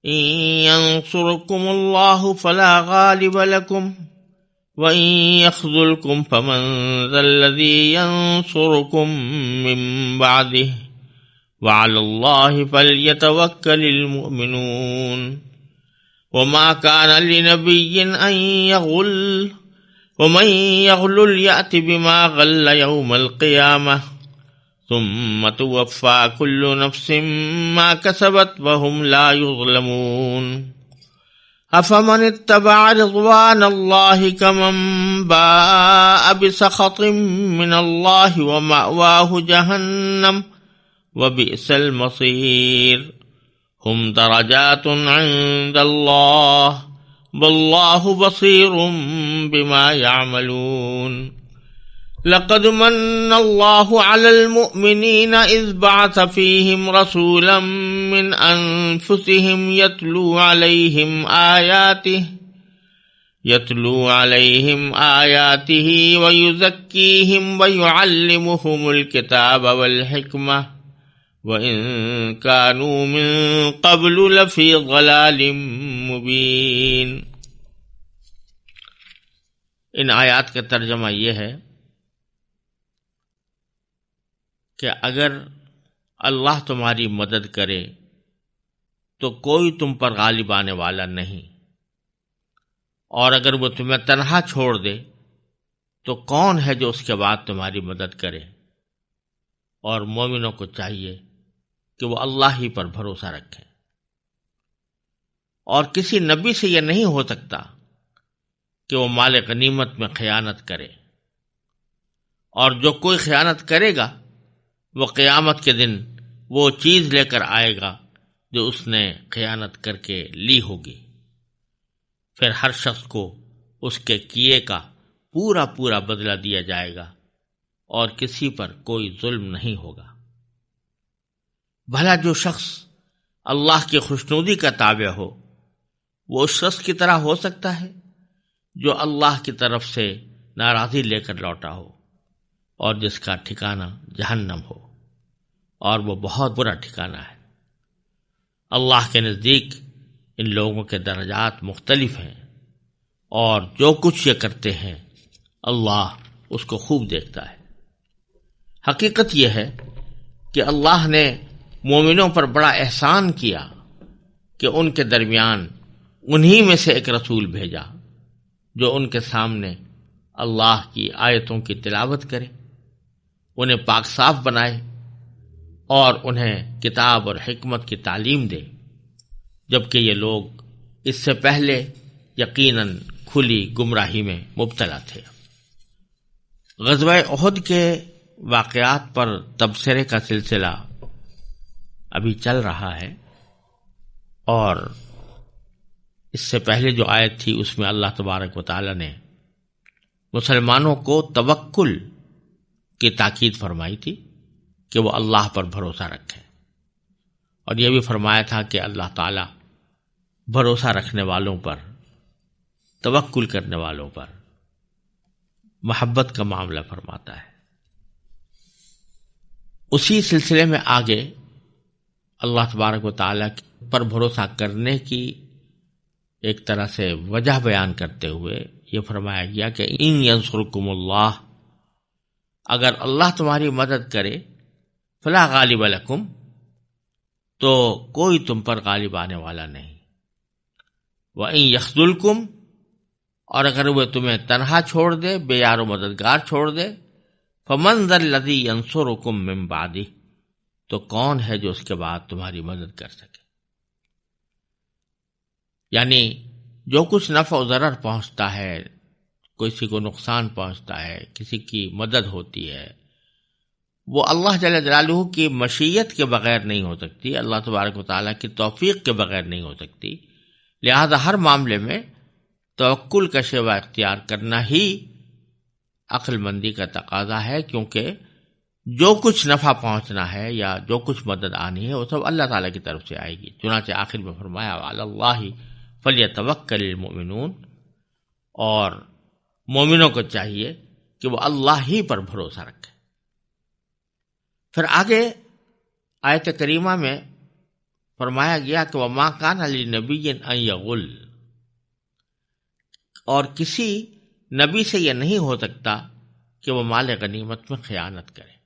إن ينصركم الله فلا غالب لكم وإن يخذلكم فمن ذا الذي ينصركم من بعده وعلى الله فليتوكل المؤمنون وما كان لنبي أن يغل ومن يغلل يأت بما غل يوم القيامة ثم توفى كل نفس ما كسبت وهم لا يظلمون أفمن اتبع رضوان الله كمن باء بسخط من الله ومأواه جهنم وبئس المصير هم درجات عند الله والله بصير بما يعملون لقد من الله على المؤمنين إذ بعث فيهم رسولا من أنفسهم يتلو عليهم آياته ويزكيهم ويعلمهم الكتاب والحكمة وَإِن كَانُوا مِن قَبْلُ لَفِي ضَلَالٍ مُبِينٍ۔ ان آیات کا ترجمہ یہ ہے کہ اگر اللہ تمہاری مدد کرے تو کوئی تم پر غالب آنے والا نہیں، اور اگر وہ تمہیں تنہا چھوڑ دے تو کون ہے جو اس کے بعد تمہاری مدد کرے۔ اور مومنوں کو چاہیے کہ وہ اللہ ہی پر بھروسہ رکھیں، اور کسی نبی سے یہ نہیں ہو سکتا کہ وہ مال غنیمت میں خیانت کرے، اور جو کوئی خیانت کرے گا وہ قیامت کے دن وہ چیز لے کر آئے گا جو اس نے خیانت کر کے لی ہوگی۔ پھر ہر شخص کو اس کے کیے کا پورا پورا بدلہ دیا جائے گا، اور کسی پر کوئی ظلم نہیں ہوگا۔ بھلا جو شخص اللہ کی خوشنودی کا تابع ہو وہ اس شخص کی طرح ہو سکتا ہے جو اللہ کی طرف سے ناراضی لے کر لوٹا ہو، اور جس کا ٹھکانہ جہنم ہو، اور وہ بہت برا ٹھکانہ ہے۔ اللہ کے نزدیک ان لوگوں کے درجات مختلف ہیں، اور جو کچھ یہ کرتے ہیں اللہ اس کو خوب دیکھتا ہے۔ حقیقت یہ ہے کہ اللہ نے مومنوں پر بڑا احسان کیا کہ ان کے درمیان انہی میں سے ایک رسول بھیجا جو ان کے سامنے اللہ کی آیتوں کی تلاوت کرے، انہیں پاک صاف بنائے، اور انہیں کتاب اور حکمت کی تعلیم دے، جبکہ یہ لوگ اس سے پہلے یقیناً کھلی گمراہی میں مبتلا تھے۔ غزوہ احد کے واقعات پر تبصرے کا سلسلہ ابھی چل رہا ہے، اور اس سے پہلے جو آیت تھی اس میں اللہ تبارک و تعالی نے مسلمانوں کو توکل کی تاکید فرمائی تھی کہ وہ اللہ پر بھروسہ رکھیں، اور یہ بھی فرمایا تھا کہ اللہ تعالی بھروسہ رکھنے والوں پر، توکل کرنے والوں پر محبت کا معاملہ فرماتا ہے۔ اسی سلسلے میں آگے اللہ تبارک و تعالیٰ پر بھروسہ کرنے کی ایک طرح سے وجہ بیان کرتے ہوئے یہ فرمایا گیا کہ ان ینصرکم اللہ، اگر اللہ تمہاری مدد کرے، فلا غالب لکم، تو کوئی تم پر غالب آنے والا نہیں، وَإِن یخذلکم، اور اگر وہ تمہیں تنہا چھوڑ دے، بے یار و مددگار چھوڑ دے، فَمَنْ ذَا الَّذِي يَنصُرُكُم مِّن بَعْدِهِ، تو کون ہے جو اس کے بعد تمہاری مدد کر سکے۔ یعنی جو کچھ نفع و ضرر پہنچتا ہے، کسی کو نقصان پہنچتا ہے، کسی کی مدد ہوتی ہے، وہ اللہ جل جلالہ کی مشیت کے بغیر نہیں ہو سکتی، اللہ تبارک و تعالیٰ کی توفیق کے بغیر نہیں ہو سکتی۔ لہذا ہر معاملے میں توکل کا شیوہ اختیار کرنا ہی عقل مندی کا تقاضا ہے، کیونکہ جو کچھ نفع پہنچنا ہے یا جو کچھ مدد آنی ہے وہ سب اللہ تعالیٰ کی طرف سے آئے گی۔ چنانچہ آخر میں فرمایا وعلی اللہ فلیتوکل المؤمنون، اور مومنوں کو چاہیے کہ وہ اللہ ہی پر بھروسہ رکھیں۔ پھر آگے آیت کریمہ میں فرمایا گیا کہ وما کان لنبی ان یغل، اور کسی نبی سے یہ نہیں ہو سکتا کہ وہ مال غنیمت میں خیانت کرے۔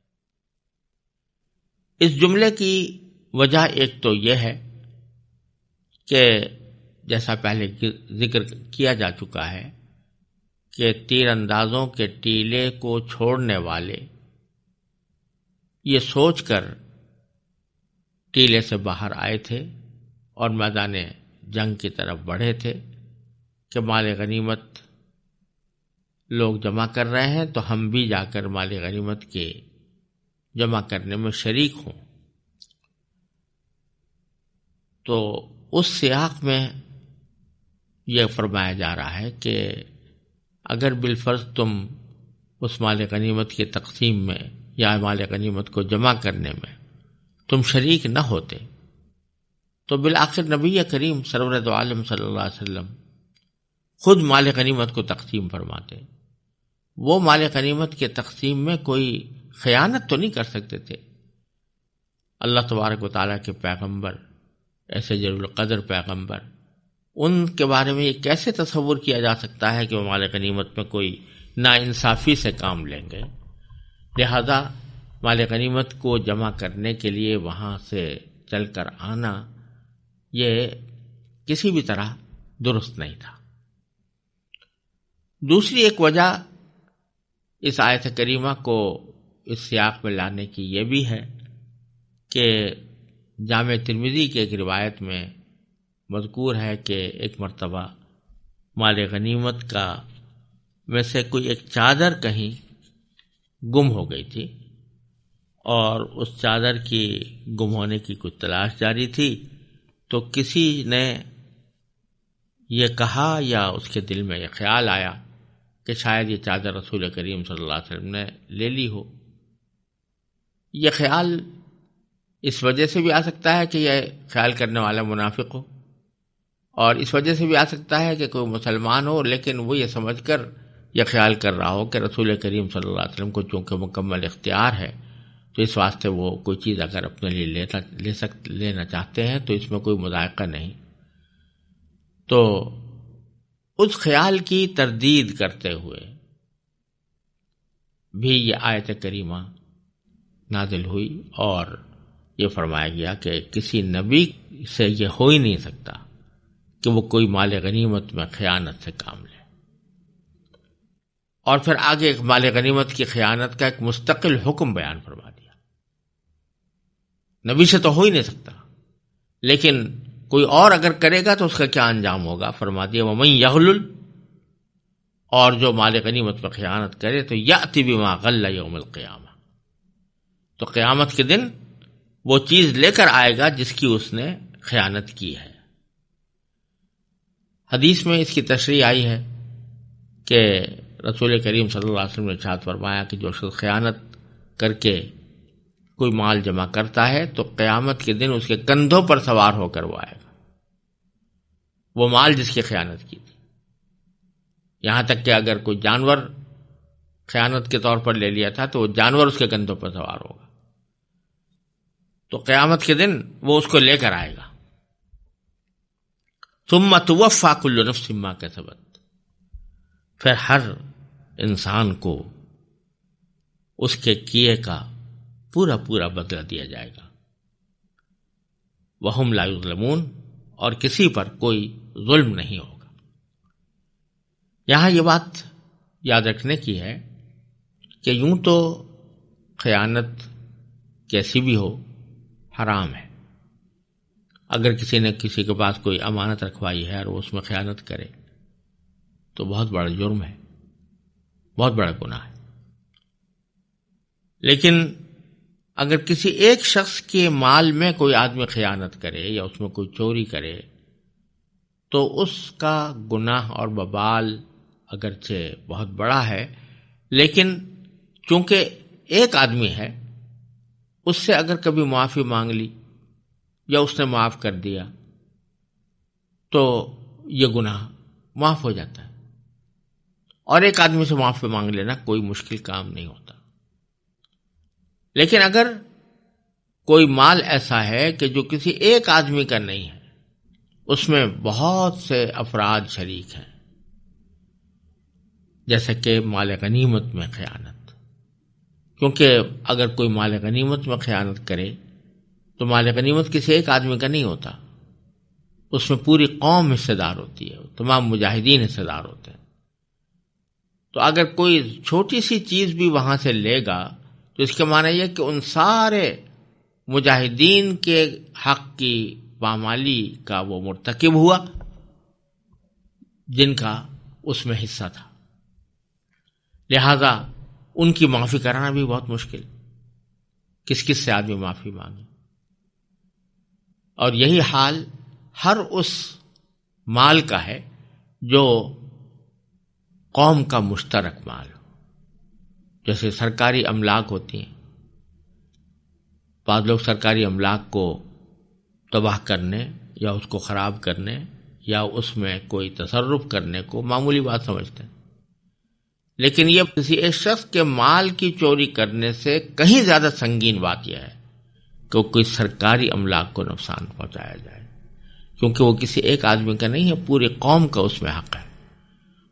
اس جملے کی وجہ ایک تو یہ ہے کہ جیسا پہلے ذکر کیا جا چکا ہے کہ تیر اندازوں کے ٹیلے کو چھوڑنے والے یہ سوچ کر ٹیلے سے باہر آئے تھے اور میدان جنگ کی طرف بڑھے تھے کہ مال غنیمت لوگ جمع کر رہے ہیں تو ہم بھی جا کر مال غنیمت کے جمع کرنے میں شریک ہوں۔ تو اس سیاق میں یہ فرمایا جا رہا ہے کہ اگر بالفرض تم اس مال غنیمت کی تقسیم میں یا مال غنیمت کو جمع کرنے میں تم شریک نہ ہوتے تو بالآخر نبی کریم سرور دو عالم صلی اللہ علیہ وسلم خود مال غنیمت کو تقسیم فرماتے۔ وہ مال غنیمت کے تقسیم میں کوئی خیانت تو نہیں کر سکتے تھے۔ اللہ تبارک و تعالیٰ کے پیغمبر، ایسے جلیل القدر پیغمبر، ان کے بارے میں یہ کیسے تصور کیا جا سکتا ہے کہ وہ مال غنیمت میں کوئی ناانصافی سے کام لیں گے؟ لہذا مال غنیمت کو جمع کرنے کے لیے وہاں سے چل کر آنا یہ کسی بھی طرح درست نہیں تھا۔ دوسری ایک وجہ اس آیت کریمہ کو اس سیاق میں لانے کی یہ بھی ہے کہ جامع ترمذی کی ایک روایت میں مذکور ہے کہ ایک مرتبہ مال غنیمت کا میں سے کوئی ایک چادر کہیں گم ہو گئی تھی، اور اس چادر کی گم ہونے کی کچھ تلاش جاری تھی، تو کسی نے یہ کہا یا اس کے دل میں یہ خیال آیا کہ شاید یہ چادر رسول کریم صلی اللہ علیہ وسلم نے لے لی ہو۔ یہ خیال اس وجہ سے بھی آ سکتا ہے کہ یہ خیال کرنے والا منافق ہو، اور اس وجہ سے بھی آ سکتا ہے کہ کوئی مسلمان ہو لیکن وہ یہ سمجھ کر یہ خیال کر رہا ہو کہ رسول کریم صلی اللہ علیہ وسلم کو چونکہ مکمل اختیار ہے تو اس واسطے وہ کوئی چیز اگر اپنے لیے لینا چاہتے ہیں تو اس میں کوئی مذائقہ نہیں۔ تو اس خیال کی تردید کرتے ہوئے بھی یہ آیت کریمہ نازل ہوئی اور یہ فرمایا گیا کہ کسی نبی سے یہ ہو ہی نہیں سکتا کہ وہ کوئی مال غنیمت میں خیانت سے کام لے۔ اور پھر آگے ایک مال غنیمت کی خیانت کا ایک مستقل حکم بیان فرما دیا۔ نبی سے تو ہو ہی نہیں سکتا، لیکن کوئی اور اگر کرے گا تو اس کا کیا انجام ہوگا؟ فرما دیا وَمَن يَغْلُلْ، اور جو مال غنیمت پر خیانت کرے تو یأتی بما غل یوم القیامہ، تو قیامت کے دن وہ چیز لے کر آئے گا جس کی اس نے خیانت کی ہے۔ حدیث میں اس کی تشریح آئی ہے کہ رسول کریم صلی اللہ علیہ وسلم نے ارشاد فرمایا کہ جو شخص خیانت کر کے کوئی مال جمع کرتا ہے تو قیامت کے دن اس کے کندھوں پر سوار ہو کر وہ آئے گا، وہ مال جس کی خیانت کی تھی۔ یہاں تک کہ اگر کوئی جانور خیانت کے طور پر لے لیا تھا تو وہ جانور اس کے کندھوں پر سوار ہوگا، تو قیامت کے دن وہ اس کو لے کر آئے گا۔ ثم توفی کل نفس ما کسبت، پھر ہر انسان کو اس کے کیے کا پورا پورا بدلہ دیا جائے گا۔ وہم لا یظلمون، اور کسی پر کوئی ظلم نہیں ہوگا۔ یہاں یہ بات یاد رکھنے کی ہے کہ یوں تو خیانت کیسی بھی ہو حرام ہے۔ اگر کسی نے کسی کے پاس کوئی امانت رکھوائی ہے اور وہ اس میں خیانت کرے تو بہت بڑا جرم ہے، بہت بڑا گناہ ہے۔ لیکن اگر کسی ایک شخص کے مال میں کوئی آدمی خیانت کرے یا اس میں کوئی چوری کرے تو اس کا گناہ اور وبال اگرچہ بہت بڑا ہے، لیکن چونکہ ایک آدمی ہے اس سے اگر کبھی معافی مانگ لی یا اس نے معاف کر دیا تو یہ گناہ معاف ہو جاتا ہے، اور ایک آدمی سے معافی مانگ لینا کوئی مشکل کام نہیں ہوتا۔ لیکن اگر کوئی مال ایسا ہے کہ جو کسی ایک آدمی کا نہیں ہے، اس میں بہت سے افراد شریک ہیں، جیسے کہ مال غنیمت میں خیانت، کیونکہ اگر کوئی مال غنیمت میں خیانت کرے تو مال غنیمت کسی ایک آدمی کا نہیں ہوتا، اس میں پوری قوم حصہ دار ہوتی ہے، تمام مجاہدین حصہ دار ہوتے ہیں۔ تو اگر کوئی چھوٹی سی چیز بھی وہاں سے لے گا تو اس کا معنی یہ کہ ان سارے مجاہدین کے حق کی پامالی کا وہ مرتکب ہوا جن کا اس میں حصہ تھا، لہذا ان کی معافی کرانا بھی بہت مشکل، کس کس سے آدمی معافی مانگے۔ اور یہی حال ہر اس مال کا ہے جو قوم کا مشترک مال ہو، جیسے سرکاری املاک ہوتی ہیں، بعض لوگ سرکاری املاک کو تباہ کرنے یا اس کو خراب کرنے یا اس میں کوئی تصرف کرنے کو معمولی بات سمجھتے ہیں، لیکن یہ کسی ایک شخص کے مال کی چوری کرنے سے کہیں زیادہ سنگین بات یہ ہے کہ کوئی سرکاری املاک کو نقصان پہنچایا جائے، کیونکہ وہ کسی ایک آدمی کا نہیں ہے، پوری قوم کا اس میں حق ہے،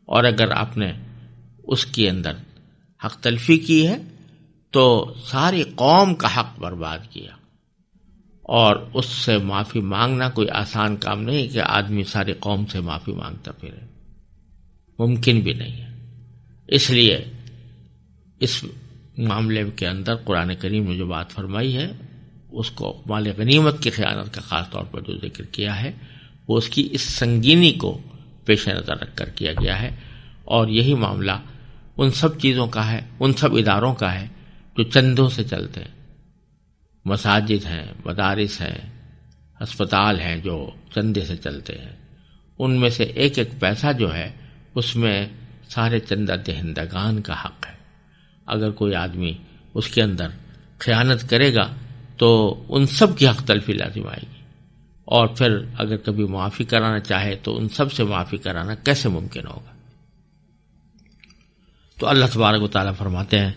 اور اگر آپ نے اس کے اندر حق تلفی کی ہے تو ساری قوم کا حق برباد کیا، اور اس سے معافی مانگنا کوئی آسان کام نہیں کہ آدمی ساری قوم سے معافی مانگتا پھرے، ممکن بھی نہیں ہے۔ اس لیے اس معاملے کے اندر قرآن کریم نے جو بات فرمائی ہے اس کو مال غنیمت کی خیانت کا خاص طور پر جو ذکر کیا ہے وہ اس کی اس سنگینی کو پیش نظر رکھ کر کیا گیا ہے، اور یہی معاملہ ان سب چیزوں کا ہے، ان سب اداروں کا ہے جو چندوں سے چلتے ہیں، مساجد ہیں، مدارس ہیں، ہسپتال ہیں جو چندے سے چلتے ہیں، ان میں سے ایک ایک پیسہ جو ہے اس میں سارے چندہ دہندگان کا حق ہے۔ اگر کوئی آدمی اس کے اندر خیانت کرے گا تو ان سب کی حق تلفی لازم آئے گی، اور پھر اگر کبھی معافی کرانا چاہے تو ان سب سے معافی کرانا کیسے ممکن ہوگا؟ تو اللہ تبارک و تعالیٰ فرماتے ہیں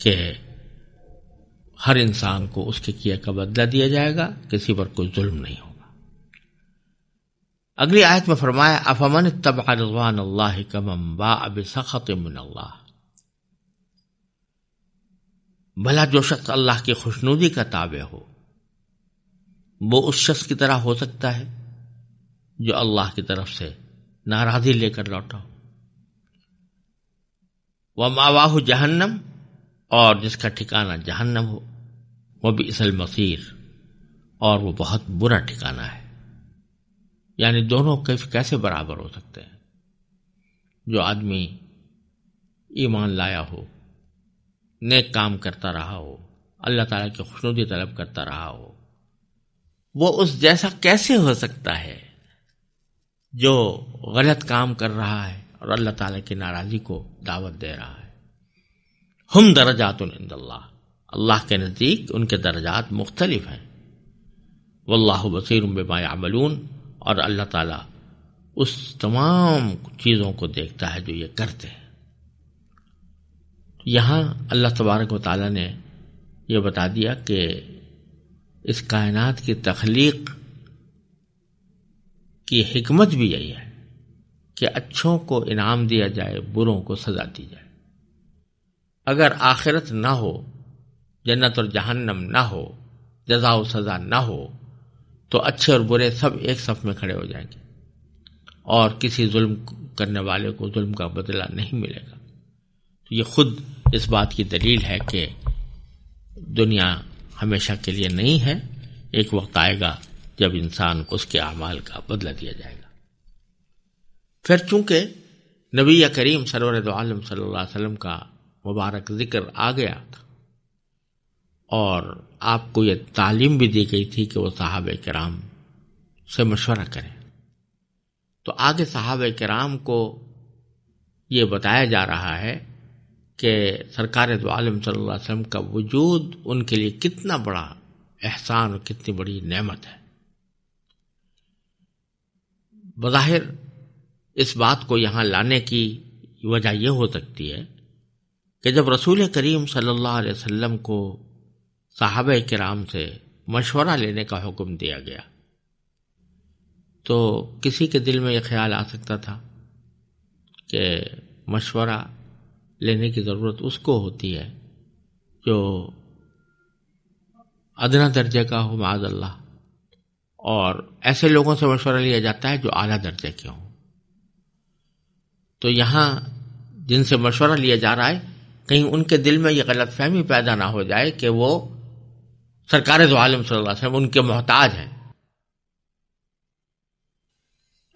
کہ ہر انسان کو اس کے کیے کا بدلہ دیا جائے گا، کسی پر کوئی ظلم نہیں ہوگا۔ اگلی آیت میں فرمایا افمن اتبع رضوان اللہ کمن باء بسخط من اللہ، بھلا جو شخص اللہ کی خوشنودی کا تابع ہو وہ اس شخص کی طرح ہو سکتا ہے جو اللہ کی طرف سے ناراضی لے کر لوٹا ہو؟ وَمَأْوَاهُ جہنم، اور جس کا ٹھکانہ جہنم ہو، وَبِئْسَ الْمَصِيرُ، اور وہ بہت برا ٹھکانہ ہے۔ یعنی دونوں کیسے برابر ہو سکتے ہیں؟ جو آدمی ایمان لایا ہو، نیک کام کرتا رہا ہو، اللہ تعالیٰ کی خوشنودی طلب کرتا رہا ہو، وہ اس جیسا کیسے ہو سکتا ہے جو غلط کام کر رہا ہے اور اللہ تعالیٰ کی ناراضی کو دعوت دے رہا ہے؟ ہم درجات عند اللہ، اللہ کے نزدیک ان کے درجات مختلف ہیں۔ واللہ بصیر بما یعملون، اور اللہ تعالیٰ اس تمام چیزوں کو دیکھتا ہے جو یہ کرتے ہیں۔ یہاں اللہ تبارک و تعالیٰ نے یہ بتا دیا کہ اس کائنات کی تخلیق کی حکمت بھی یہی ہے کہ اچھوں کو انعام دیا جائے، بروں کو سزا دی جائے۔ اگر آخرت نہ ہو، جنت اور جہنم نہ ہو، جزا و سزا نہ ہو، تو اچھے اور برے سب ایک صف میں کھڑے ہو جائیں گے، اور کسی ظلم کرنے والے کو ظلم کا بدلہ نہیں ملے گا۔ تو یہ خود اس بات کی دلیل ہے کہ دنیا ہمیشہ کے لیے نہیں ہے، ایک وقت آئے گا جب انسان کو اس کے اعمال کا بدلہ دیا جائے گا۔ پھر چونکہ نبی کریم سرور دو عالم صلی اللہ علیہ وسلم کا مبارک ذکر آ گیا تھا، اور آپ کو یہ تعلیم بھی دی گئی تھی کہ وہ صحابہ کرام سے مشورہ کریں، تو آگے صحابہ کرام کو یہ بتایا جا رہا ہے کہ سرکار دو عالم صلی اللہ علیہ وسلم کا وجود ان کے لیے کتنا بڑا احسان اور کتنی بڑی نعمت ہے۔ بظاہر اس بات کو یہاں لانے کی وجہ یہ ہو سکتی ہے کہ جب رسول کریم صلی اللہ علیہ وسلم کو صحابہ کرام سے مشورہ لینے کا حکم دیا گیا، تو کسی کے دل میں یہ خیال آ سکتا تھا کہ مشورہ لینے کی ضرورت اس کو ہوتی ہے جو ادنا درجے کا ہو معاذ اللہ، اور ایسے لوگوں سے مشورہ لیا جاتا ہے جو اعلیٰ درجے کے ہوں۔ تو یہاں جن سے مشورہ لیا جا رہا ہے، کہیں ان کے دل میں یہ غلط فہمی پیدا نہ ہو جائے کہ وہ سرکار دو عالم صلی اللہ علیہ وسلم ان کے محتاج ہیں۔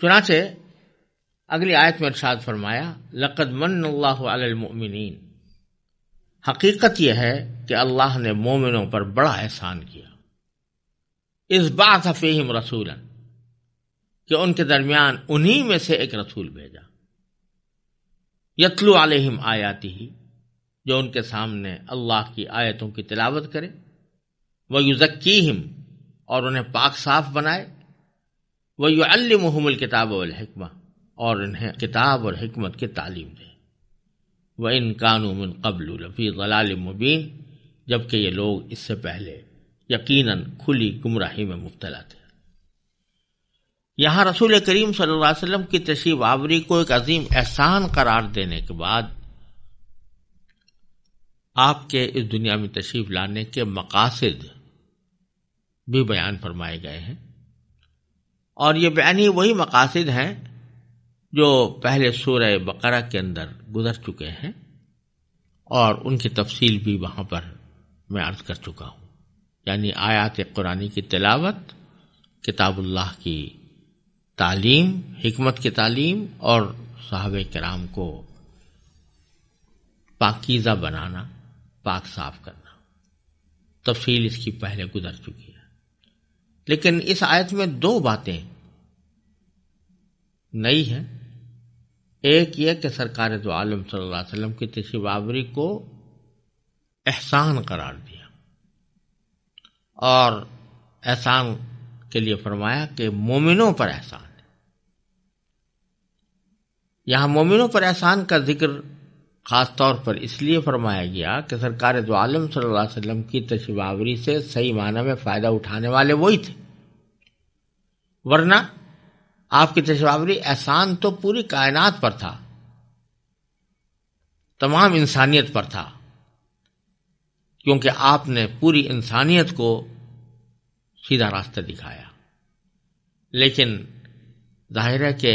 چنانچہ اگلی آیت میں ارشاد فرمایا لقد من اللہ علی المؤمنین، حقیقت یہ ہے کہ اللہ نے مومنوں پر بڑا احسان کیا، اذ بعث فیہم رسولا، کہ ان کے درمیان انہی میں سے ایک رسول بھیجا، یتلو علیہم آیاتہ، جو ان کے سامنے اللہ کی آیتوں کی تلاوت کرے، ویزکیہم، اور انہیں پاک صاف بنائے، ویعلمہم الکتاب والحکمہ، اور انہیں کتاب اور حکمت کی تعلیم دے، وَإِن كَانُوا مِن قَبْلُ لَفِي ضَلَالٍ مُبِينٍ، جبکہ یہ لوگ اس سے پہلے یقیناً کھلی گمراہی میں مبتلا تھے۔ یہاں رسول کریم صلی اللہ علیہ وسلم کی تشریف آوری کو ایک عظیم احسان قرار دینے کے بعد آپ کے اس دنیا میں تشریف لانے کے مقاصد بھی بیان فرمائے گئے ہیں، اور یہ بیانی وہی مقاصد ہیں جو پہلے سورہ بقرہ کے اندر گزر چکے ہیں، اور ان کی تفصیل بھی وہاں پر میں عرض کر چکا ہوں، یعنی آیات قرآنی کی تلاوت، کتاب اللہ کی تعلیم، حکمت کی تعلیم، اور صحابہ کرام کو پاکیزہ بنانا، پاک صاف کرنا۔ تفصیل اس کی پہلے گزر چکی ہے، لیکن اس آیت میں دو باتیں نئی ہیں۔ ایک یہ کہ سرکار دو عالم صلی اللہ علیہ وسلم کی تشریف آوری کو احسان قرار دیا، اور احسان کے لیے فرمایا کہ مومنوں پر احسان ہے۔ یہاں مومنوں پر احسان کا ذکر خاص طور پر اس لیے فرمایا گیا کہ سرکار دو عالم صلی اللہ علیہ وسلم کی تشریف آوری سے صحیح معنی میں فائدہ اٹھانے والے وہی تھے، ورنہ آپ کی تشریف آوری احسان تو پوری کائنات پر تھا، تمام انسانیت پر تھا، کیونکہ آپ نے پوری انسانیت کو سیدھا راستہ دکھایا۔ لیکن ظاہر ہے کہ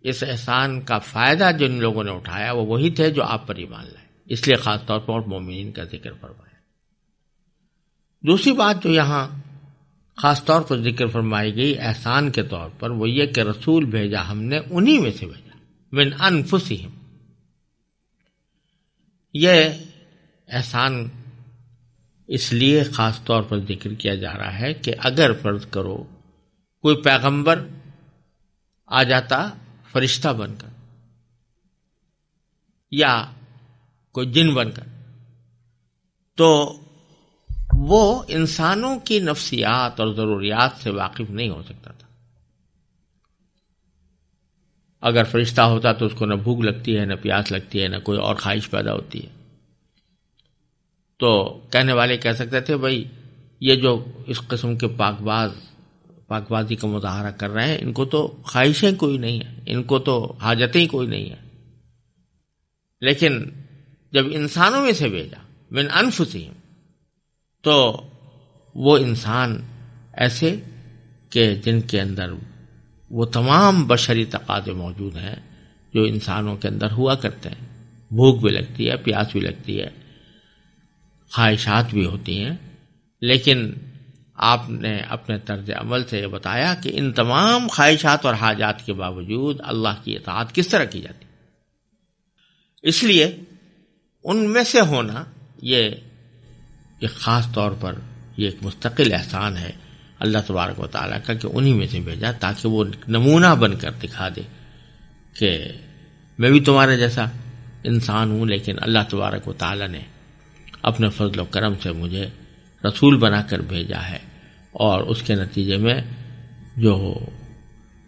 اس احسان کا فائدہ جن لوگوں نے اٹھایا وہ وہی تھے جو آپ پر ایمان لائے، اس لیے خاص طور پر مومنین کا ذکر فرمایا۔ دوسری بات جو یہاں خاص طور پر ذکر فرمائی گئی احسان کے طور پر، وہ یہ کہ رسول بھیجا ہم نے انہی میں سے بھیجا، من انفسہم۔ یہ احسان اس لیے خاص طور پر ذکر کیا جا رہا ہے کہ اگر فرض کرو کوئی پیغمبر آ جاتا فرشتہ بن کر یا کوئی جن بن کر، تو وہ انسانوں کی نفسیات اور ضروریات سے واقف نہیں ہو سکتا تھا۔ اگر فرشتہ ہوتا تو اس کو نہ بھوک لگتی ہے، نہ پیاس لگتی ہے، نہ کوئی اور خواہش پیدا ہوتی ہے، تو کہنے والے کہہ سکتے تھے بھائی یہ جو اس قسم کے پاک بازی کا مظاہرہ کر رہے ہیں، ان کو تو خواہشیں کوئی نہیں ہیں، ان کو تو حاجتیں کوئی نہیں ہیں۔ لیکن جب انسانوں میں سے بھیجا من انفسہم، تو وہ انسان ایسے کہ جن کے اندر وہ تمام بشری تقاضے موجود ہیں جو انسانوں کے اندر ہوا کرتے ہیں، بھوک بھی لگتی ہے، پیاس بھی لگتی ہے، خواہشات بھی ہوتی ہیں، لیکن آپ نے اپنے طرز عمل سے یہ بتایا کہ ان تمام خواہشات اور حاجات کے باوجود اللہ کی اطاعت کس طرح کی جاتی۔ اس لیے ان میں سے ہونا یہ ایک خاص طور پر یہ ایک مستقل احسان ہے اللہ تبارک و تعالیٰ کا کہ انہی میں سے بھیجا، تاکہ وہ نمونہ بن کر دکھا دے کہ میں بھی تمہارے جیسا انسان ہوں، لیکن اللہ تبارک و تعالیٰ نے اپنے فضل و کرم سے مجھے رسول بنا کر بھیجا ہے، اور اس کے نتیجے میں جو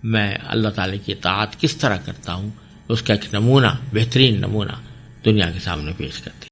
میں اللہ تعالیٰ کی اطاعت کس طرح کرتا ہوں اس کا ایک نمونہ، بہترین نمونہ دنیا کے سامنے پیش کرتے ہیں۔